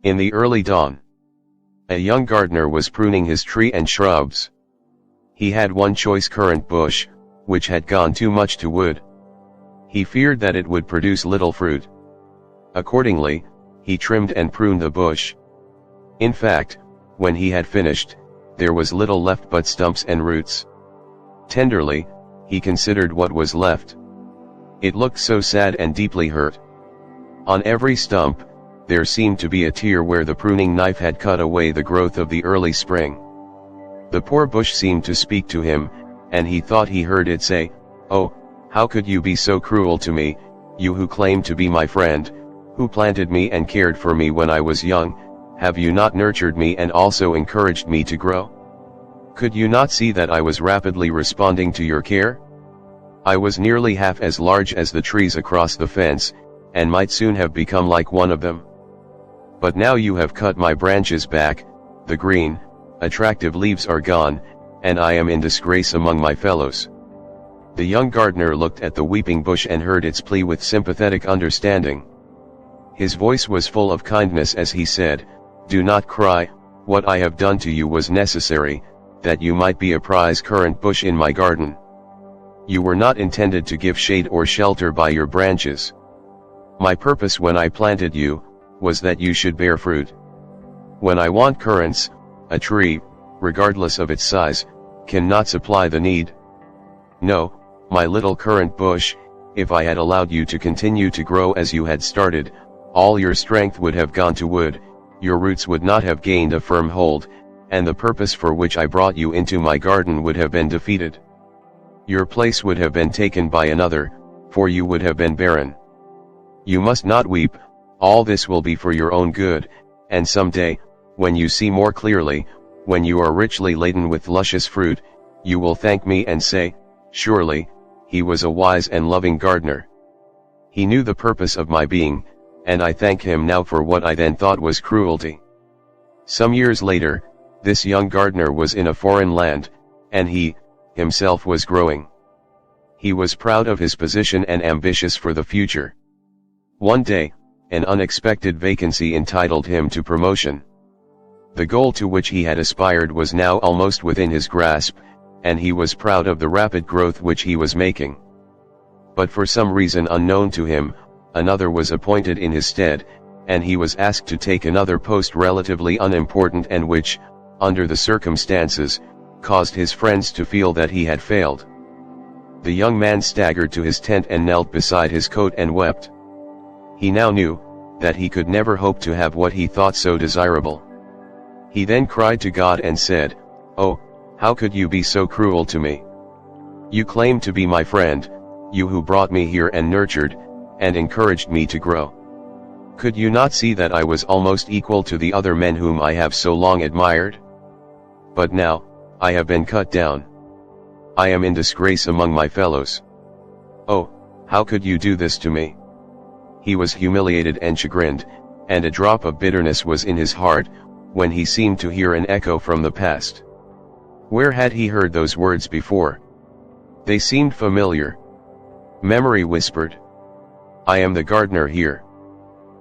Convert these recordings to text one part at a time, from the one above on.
In the early dawn, a young gardener was pruning his tree and shrubs. He had one choice currant bush, which had gone too much to wood. He feared that it would produce little fruit. Accordingly, he trimmed and pruned the bush. In fact, when he had finished, there was little left but stumps and roots. Tenderly, he considered what was left. It looked so sad and deeply hurt. On every stump, there seemed to be a tear where the pruning knife had cut away the growth of the early spring. The poor bush seemed to speak to him, and he thought he heard it say, "Oh, how could you be so cruel to me, you who claimed to be my friend, who planted me and cared for me when I was young? Have you not nurtured me and also encouraged me to grow? Could you not see that I was rapidly responding to your care? I was nearly half as large as the trees across the fence, and might soon have become like one of them. But now you have cut my branches back, the green, attractive leaves are gone, and I am in disgrace among my fellows." The young gardener looked at the weeping bush and heard its plea with sympathetic understanding. His voice was full of kindness as he said, "Do not cry, what I have done to you was necessary, that you might be a prize currant bush in my garden. You were not intended to give shade or shelter by your branches. My purpose when I planted you, was that you should bear fruit. When I want currants, a tree, regardless of its size, cannot supply the need. No, my little currant bush, if I had allowed you to continue to grow as you had started, all your strength would have gone to wood, your roots would not have gained a firm hold, and the purpose for which I brought you into my garden would have been defeated. Your place would have been taken by another, for you would have been barren. You must not weep, all this will be for your own good, and someday, when you see more clearly, when you are richly laden with luscious fruit, you will thank me and say, 'Surely, he was a wise and loving gardener. He knew the purpose of my being, and I thank him now for what I then thought was cruelty.'" Some years later, this young gardener was in a foreign land, and he, himself was growing. He was proud of his position and ambitious for the future. One day, an unexpected vacancy entitled him to promotion. The goal to which he had aspired was now almost within his grasp, and he was proud of the rapid growth which he was making. But for some reason unknown to him, another was appointed in his stead, and he was asked to take another post relatively unimportant and which, under the circumstances, caused his friends to feel that he had failed. The young man staggered to his tent and knelt beside his coat and wept. He now knew that he could never hope to have what he thought so desirable. He then cried to God and said, "Oh, how could you be so cruel to me? You claimed to be my friend, you who brought me here and nurtured, and encouraged me to grow. Could you not see that I was almost equal to the other men whom I have so long admired? But now, I have been cut down. I am in disgrace among my fellows. Oh, how could you do this to me?" He was humiliated and chagrined, and a drop of bitterness was in his heart, when he seemed to hear an echo from the past. Where had he heard those words before? They seemed familiar. Memory whispered, "I am the gardener here."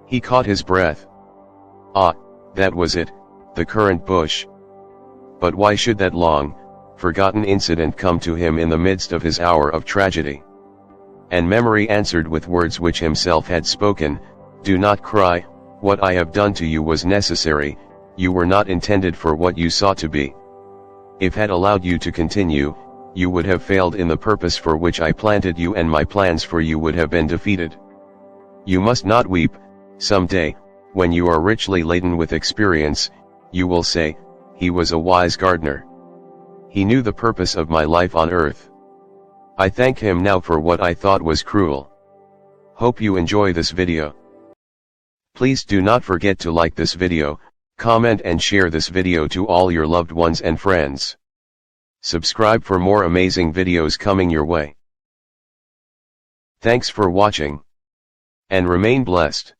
He caught his breath. Ah, that was it, the currant bush. But why should that long, forgotten incident come to him in the midst of his hour of tragedy? And memory answered with words which himself had spoken, "Do not cry, what I have done to you was necessary, you were not intended for what you sought to be. If had allowed you to continue, you would have failed in the purpose for which I planted you, and my plans for you would have been defeated. You must not weep, someday, when you are richly laden with experience, you will say, 'He was a wise gardener. He knew the purpose of my life on earth. I thank him now for what I thought was cruel.'" Hope you enjoy this video. Please do not forget to like this video, comment and share this video to all your loved ones and friends. Subscribe for more amazing videos coming your way. Thanks for watching. And remain blessed.